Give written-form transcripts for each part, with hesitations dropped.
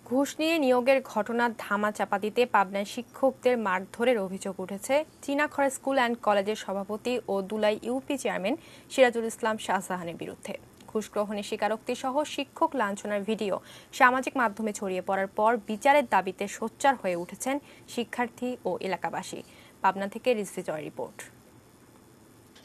ঘুষ নিয়ে নিয়োগের ঘটনার ধামাচাপা দিতে পাবনায় শিক্ষকদের মারধরের অভিযোগ উঠেছে চীনাখরা স্কুল অ্যান্ড কলেজের সভাপতি ও দুলাই ইউপি চেয়ারম্যান সিরাজুল ইসলাম শাহজাহানের বিরুদ্ধে। ঘুষ গ্রহণের স্বীকারোক্তি সহ শিক্ষক লাঞ্ছনার ভিডিও সামাজিক মাধ্যমে ছড়িয়ে পড়ার পর বিচারের দাবিতে সোচ্চার হয়ে উঠেছেন শিক্ষার্থী ও এলাকাবাসী। পাবনা থেকে রিজভি জয়ের রিপোর্ট।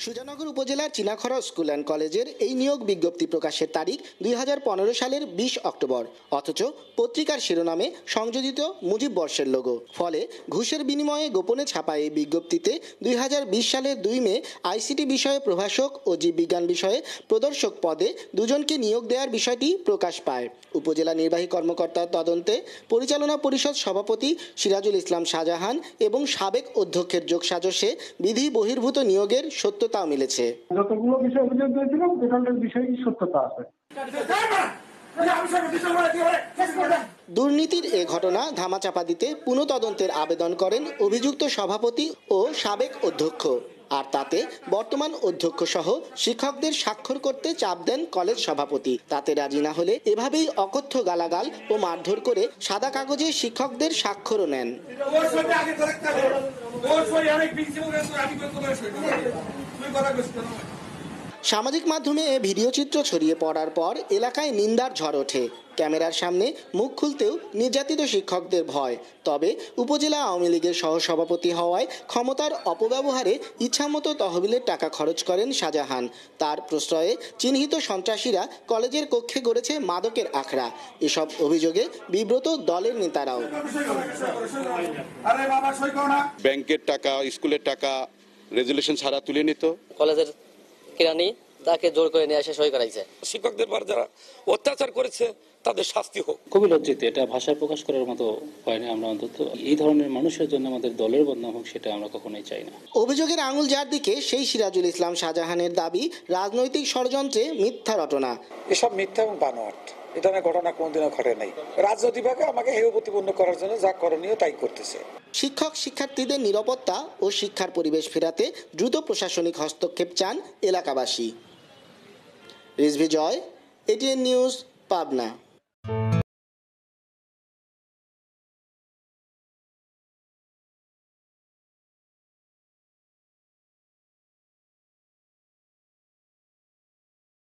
সুজানগর উপজেলার চীনাখরা স্কুল অ্যান্ড কলেজের এই নিয়োগ বিজ্ঞপ্তি প্রকাশের তারিখ 2015 সালের 20 অক্টোবর, অথচ পত্রিকার শিরোনামে সংযোজিত মুজিব বর্ষের লোগো। ফলে ঘুষের বিনিময়ে গোপনে ছাপা এই বিজ্ঞপ্তিতে 2020 সালের 2 মে আইসিটি বিষয়ে প্রভাষক ও জীববিজ্ঞান বিষয়ে প্রদর্শক পদে দুজনকে নিয়োগ দেওয়ার বিষয়টি প্রকাশ পায়। উপজেলা নির্বাহী কর্মকর্তার তদন্তে পরিচালনা পরিষদ সভাপতি সিরাজুল ইসলাম শাহজাহান এবং সাবেক অধ্যক্ষের যোগসাজশে বিধি বহির্ভূত নিয়োগের সত্যতাও মিলেছে। যতগুলো বিষয় অভিযোগ দিয়েছিলাম টোটালটার বিষয়ে সত্যতা আছে। দুর্নীতির এ ঘটনা ধামাচাপা দিতে পুনঃতদন্তের আবেদন করেন অভিযুক্ত সভাপতি ও সাবেক অধ্যক্ষ। আর তাতে বর্তমান অধ্যক্ষ সহ শিক্ষকদের স্বাক্ষর করতে চাপ দেন কলেজ সভাপতি। তাতে রাজি না হলে এভাবেই অকথ্য গালাগাল ও মারধর করে সাদা কাগজে শিক্ষকদের স্বাক্ষরও নেন। সামাজিক মাধ্যমে ভিডিও চিত্র ছড়িয়ে পড়ার পর এলাকায় নিন্দার ঝড় ওঠে। ক্যামেরার সামনে মুখ খুলতেও নির্যাতিত শিক্ষকদের ভয়। তবে উপজেলা আওয়ামী লীগের সহসভাপতি হওয়ায় ক্ষমতার অপব্যবহারে ইচ্ছামতো তহবিলের টাকা খরচ করেন শাহজাহান। তার প্রশ্রয়ে চিহ্নিত সন্ত্রাসীরা কলেজের কক্ষে গড়েছে মাদকের আখড়া। এসব অভিযোগে বিব্রত দলের নেতারাও। ব্যাংকের টাকা, স্কুলের টাকা রেজুলেশন ছাড়া তুলে নিত। কলেজের কিরানি তাকে জোর করে নিয়ে এসে সই করাইছে। শিক্ষকদের পর যারা অত্যাচার করেছে তাদের শাস্তি হোক। খুবই লজ্জিত, এটা ভাষায় প্রকাশ করার মতো হয় না। আমরা অন্তত এই ধরনের মানুষের জন্য আমাদের দলের বদনাম হোক, সেটা আমরা কখনোই চাই না। অভিযোগের আঙুল যার দিকে সেই সিরাজুল ইসলাম শাহজাহানের দাবি রাজনৈতিক ষড়যন্ত্রে মিথ্যা রটনা। এসব মিথ্যা এবং বানোয়াট, এ ধরনের ঘটনা কোনোদিনও ঘটে নাই। রাজনৈতিকভাবে আমাকে হেয় প্রতিপন্ন করার জন্য যা করণীয় তাই করতেছে। শিক্ষক শিক্ষার্থীদের নিরাপত্তা ও শিক্ষার পরিবেশ ফেরাতে দ্রুত প্রশাসনিক হস্তক্ষেপ চান এলাকাবাসী। রিজভি জয়, এটিএন নিউজ, পাবনা।